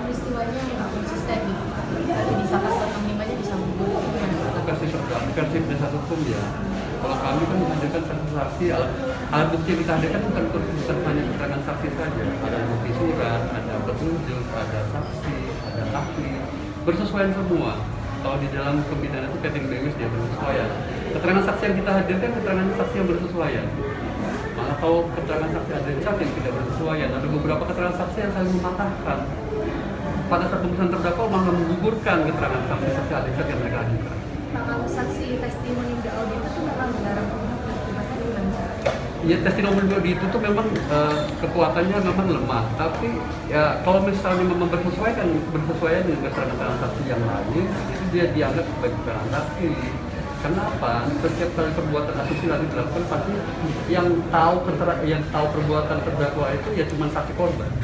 peristiwanya nggak konsisten nih. Tadi bisa pasal 65-nya bisa mundur. Versi dasar hukum ya. Kalau kami kan menghadirkan saksi, alat bukti yang kita hadirkan bukan hanya keterangan saksi saja. Ada bukti surat, ada petunjuk, ada saksi, ada ahli, bersesuaian semua. Kalau di dalam pembinaan itu Keting Lewis dia bersesuaian. Keterangan saksi yang kita hadirkan keterangan saksi yang bersesuaian. Malah kalau keterangan saksi ada yang tidak bersesuaian, ada beberapa keterangan saksi yang saling mematahkan. Pada saat pemeriksaan terdakwa malah menggugurkan keterangan saksi-saksi advokat yang mereka ajukan. Nah, kalau saksi testimoni di audit itu memang dilarang ya, testimoni di itu tuh memang kekuatannya memang lemah, tapi ya kalau misalnya memang bersesuaian dengan keterangan saksi yang lain, itu dia dianggap sebagai keterangan saksi. Kenapa? Setiap kali perbuatan asusila dilakukan pasti yang tahu perbuatan terdakwa itu ya cuma saksi korban.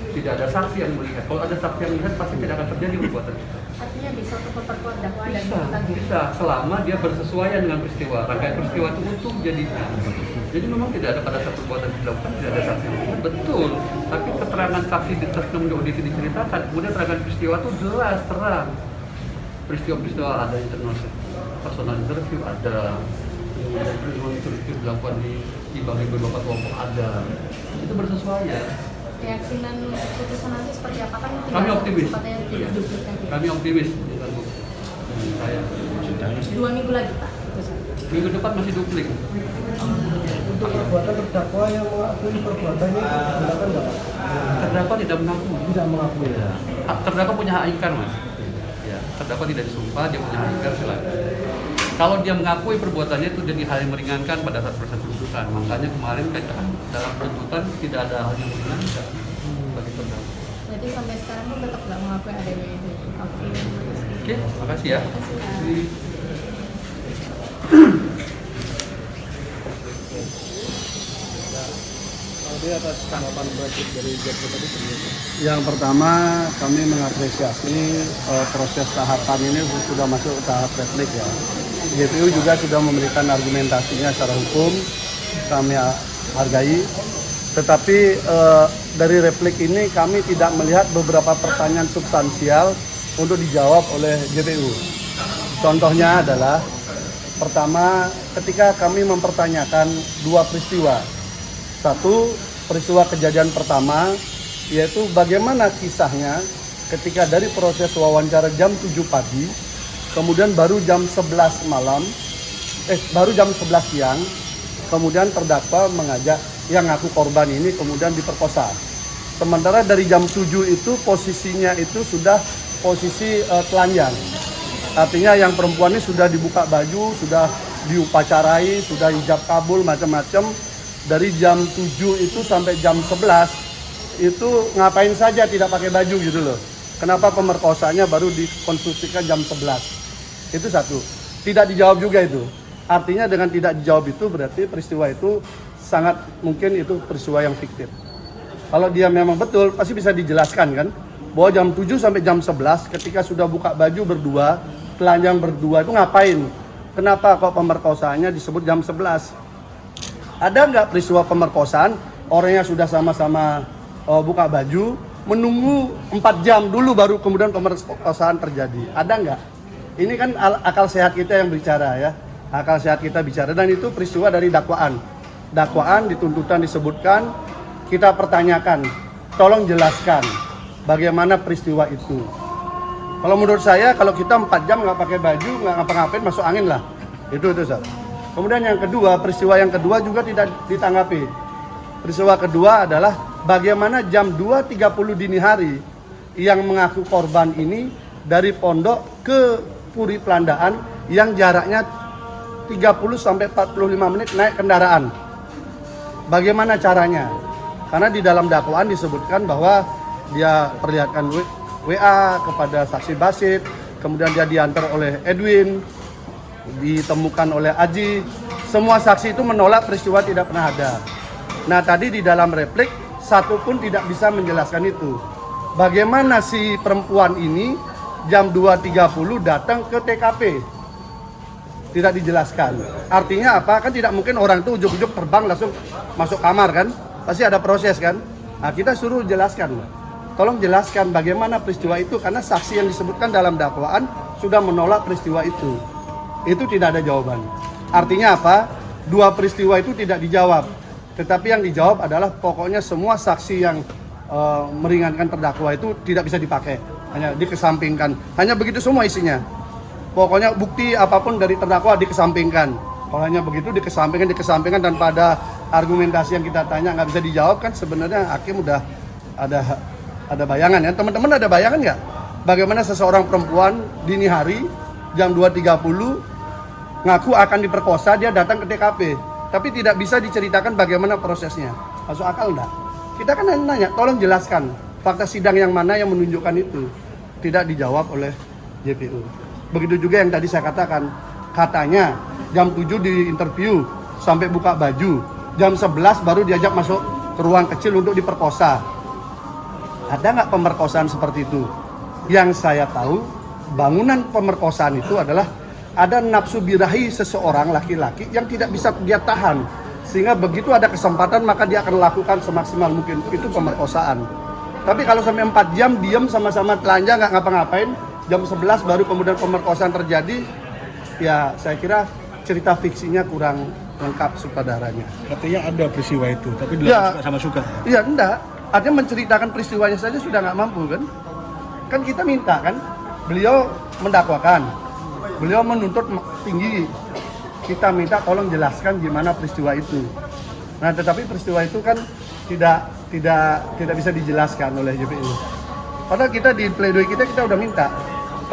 Tidak ada saksi yang melihat. Kalau ada saksi yang melihat pasti tidak akan terjadi perbuatan itu. Artinya bisa untuk memperkuat dakwaan dan bisa selama dia bersesuaian dengan peristiwa. Rangkaian peristiwa itu utuh jadinya. Jadi memang tidak ada pada saat perbuatan dilakukan tidak ada saksi yang melihat. Betul. Tapi keterangan saksi di testimoni audit diceritakan. Kemudian rangkaian peristiwa itu jelas terang. Peristiwa-peristiwa ada internal personal interview ada. Kemudian peristiwa interview dilakukan di bagi beberapa kelompok ada. Itu bersesuaian. Keyakinan putusan nanti seperti apa kan? Kami optimis. Tidak duplikat. Kami optimis. Saya. 2 minggu lagi Pak. Minggu depan masih duplik. Untuk perbuatan terdakwa yang mengakui perbuatannya digunakan nggak Pak? Terdakwa tidak mengakui. Tidak mengakui ya. Terdakwa punya hak ingkar mas. Ya, terdakwa tidak disumpah, dia punya hak ingkar silakan. Kalau dia mengakui perbuatannya itu jadi hal yang meringankan pada saat proses tuntutan. Makanya kemarin kan dalam tuntutan tidak ada hal yang meringankan bagi terdakwa. Jadi sampai sekarang pun tetap nggak mengakui adanya itu. Oke, makasih ya. Dia atas tanggapan berikut dari JPU tadi sebelumnya. Yang pertama kami mengapresiasi proses tahapan ini sudah masuk ke tahap replik ya. JPU juga sudah memberikan argumentasinya secara hukum, kami hargai. Tetapi dari replik ini kami tidak melihat beberapa pertanyaan substansial untuk dijawab oleh JPU. Contohnya adalah pertama ketika kami mempertanyakan dua peristiwa. Satu, peristiwa kejadian pertama, yaitu bagaimana kisahnya ketika dari proses wawancara jam 7 pagi, kemudian baru jam 11 malam, baru jam 11 siang, kemudian terdakwa mengajak yang ngaku korban ini kemudian diperkosa. Sementara dari jam 7 itu posisinya itu sudah posisi telanjang. Artinya yang perempuan ini sudah dibuka baju, sudah diupacarai, sudah hijab kabul, macam-macam. Dari jam 7 itu sampai jam 11 itu ngapain saja tidak pakai baju gitu loh. Kenapa pemerkosaannya baru dikonstruksikan jam 11? Itu satu. Tidak dijawab juga itu. Artinya dengan tidak dijawab itu berarti peristiwa itu sangat mungkin itu peristiwa yang fiktif. Kalau dia memang betul pasti bisa dijelaskan kan. Bahwa jam 7 sampai jam 11 ketika sudah buka baju berdua, telanjang berdua itu ngapain? Kenapa kok pemerkosaannya disebut jam 11? Ada nggak peristiwa pemerkosaan, orangnya sudah sama-sama buka baju, menunggu 4 jam dulu baru kemudian pemerkosaan terjadi? Ada nggak? Ini kan akal sehat kita yang bicara ya. Akal sehat kita bicara dan itu peristiwa dari dakwaan. Dakwaan di tuntutan disebutkan, kita pertanyakan, tolong jelaskan bagaimana peristiwa itu. Kalau menurut saya kalau kita 4 jam nggak pakai baju, nggak ngapa-ngapain masuk angin lah. Itu Ustaz. Kemudian yang kedua, peristiwa yang kedua juga tidak ditanggapi. Peristiwa kedua adalah bagaimana jam 2.30 dini hari yang mengaku korban ini dari pondok ke Puri Pelandaan yang jaraknya 30 sampai 45 menit naik kendaraan. Bagaimana caranya? Karena di dalam dakwaan disebutkan bahwa dia perlihatkan WA kepada saksi Basit, kemudian dia diantar oleh Edwin, ditemukan oleh Aji. Semua saksi itu menolak peristiwa tidak pernah ada. Nah tadi di dalam replik satu pun tidak bisa menjelaskan itu. Bagaimana si perempuan ini jam 2.30 datang ke TKP? Tidak dijelaskan. Artinya apa? Kan tidak mungkin orang itu ujuk-ujuk terbang langsung masuk kamar kan? Pasti ada proses kan? Nah kita suruh jelaskan. tolong jelaskan bagaimana peristiwa itu, karena saksi yang disebutkan dalam dakwaan sudah menolak peristiwa itu. Itu tidak ada jawaban. Artinya apa? Dua peristiwa itu tidak dijawab. Tetapi yang dijawab adalah pokoknya semua saksi yang meringankan terdakwa itu tidak bisa dipakai, hanya dikesampingkan. Hanya begitu semua isinya. Pokoknya bukti apapun dari terdakwa dikesampingkan. Kalau hanya begitu dikesampingkan dan pada argumentasi yang kita tanya nggak bisa dijawab, kan sebenarnya hakim udah ada bayangan ya. Teman-teman ada bayangan nggak? Bagaimana seseorang perempuan dini hari jam 2.30 ngaku akan diperkosa, dia datang ke TKP, tapi tidak bisa diceritakan bagaimana prosesnya. Masuk akal enggak? Kita kan nanya, tolong jelaskan fakta sidang yang mana yang menunjukkan itu. Tidak dijawab oleh JPU. Begitu juga yang tadi saya katakan, katanya jam 7 di interview sampai buka baju, jam 11 baru diajak masuk ke ruang kecil untuk diperkosa. Ada nggak pemerkosaan seperti itu? Yang saya tahu, bangunan pemerkosaan itu adalah ada nafsu birahi seseorang laki-laki yang tidak bisa dia tahan, sehingga begitu ada kesempatan maka dia akan lakukan semaksimal mungkin. Itu pemerkosaan. Tapi kalau sampai 4 jam diam sama-sama telanjang nggak ngapa-ngapain, jam 11 baru kemudian pemerkosaan terjadi, ya saya kira cerita fiksinya kurang lengkap sutradaranya. Katanya ada peristiwa itu, tapi Ya. dilakukan sama suka. Iya, enggak. Artinya menceritakan peristiwanya saja sudah nggak mampu kan? Kan kita minta kan, beliau mendakwakan, beliau menuntut tinggi. Kita minta tolong jelaskan gimana peristiwa itu. Nah, tetapi peristiwa itu kan tidak bisa dijelaskan oleh JPU. Padahal kita di pledoi kita udah minta,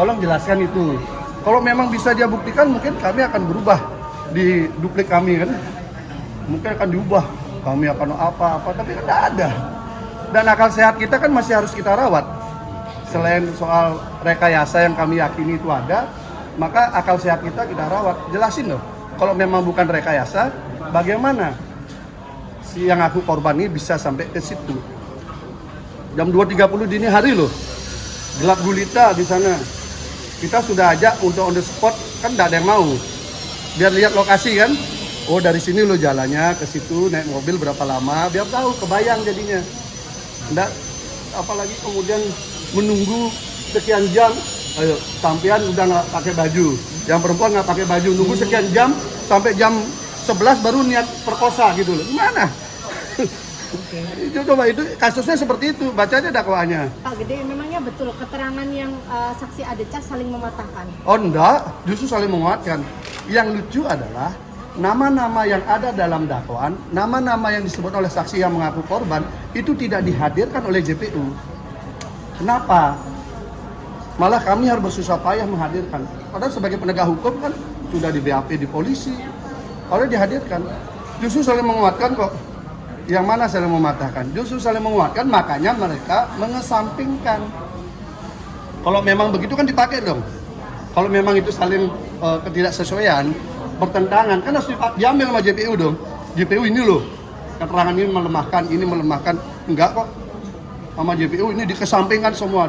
tolong jelaskan itu. Kalau memang bisa dia buktikan, mungkin kami akan berubah di duplik kami kan. Mungkin akan diubah, kami akan apa-apa, tapi kan tidak ada. Dan akal sehat kita kan masih harus kita rawat. Selain soal rekayasa yang kami yakini itu ada, maka akal sehat kita rawat. Jelasin loh, kalau memang bukan rekayasa, bagaimana si yang aku korban ini bisa sampai ke situ? Jam 2.30 dini hari loh, gelap gulita di sana. Kita sudah ajak untuk on the spot, kan tidak ada yang mau. Biar lihat lokasi kan, oh dari sini loh jalannya ke situ, naik mobil berapa lama, biar tahu, kebayang jadinya. Enggak, apalagi kemudian menunggu sekian jam. Ayo, sampean udah nggak pakai baju, yang perempuan nggak pakai baju, nunggu sekian jam sampai jam 11 baru niat perkosa gitu loh. Gimana? Itu coba, itu kasusnya seperti itu, baca aja dakwaannya. Pak Gede, memangnya betul keterangan yang saksi Adecah saling mematahkan? Oh enggak, justru saling menguatkan. Yang lucu adalah nama-nama yang ada dalam dakwaan, nama-nama yang disebut oleh saksi yang mengaku korban itu tidak dihadirkan oleh JPU. Kenapa? Malah kami harus bersusah payah menghadirkan. Padahal sebagai penegak hukum kan sudah di BAP di polisi. Kalau dihadirkan, justru saling menguatkan kok. Yang mana saling mematahkan? Justru saling menguatkan, makanya mereka mengesampingkan. Kalau memang begitu kan dipakai dong. Kalau memang itu saling ketidaksesuaian, bertentangan, kan harus diambil sama JPU dong. JPU ini loh, keterangan ini melemahkan. Enggak kok. Sama JPU ini dikesampingkan semua,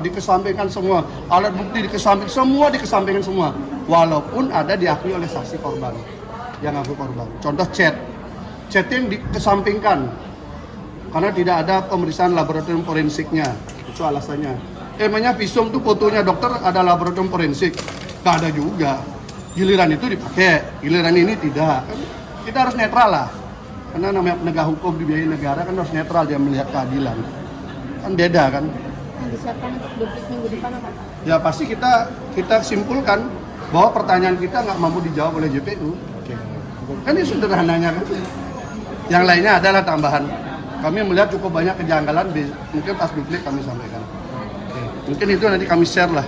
alat bukti dikesampingkan semua, walaupun ada diakui oleh saksi korban yang ngaku korban. Contoh chatting dikesampingkan karena tidak ada pemeriksaan laboratorium forensiknya, itu alasannya. Emangnya visum tuh fotonya dokter ada laboratorium forensik? Gak ada juga. Giliran itu dipakai, giliran ini tidak. Kan kita harus netral lah, karena namanya penegak hukum dibiayai negara kan harus netral dia melihat keadilan. Kan beda kan. Yang disiapkan untuk duplik minggu depan apa? Ya pasti kita simpulkan bahwa pertanyaan kita nggak mampu dijawab oleh JPU. Kan ini sederhananya kan. Yang lainnya adalah tambahan. Kami melihat cukup banyak kejanggalan, mungkin pas duplik kami sampaikan. Mungkin itu nanti kami share lah.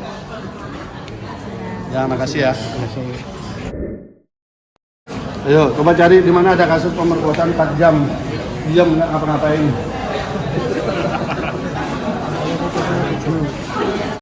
Ya makasih ya. Ayo coba cari di mana ada kasus pemerkosaan 4 jam diam nggak ngapa-ngapain.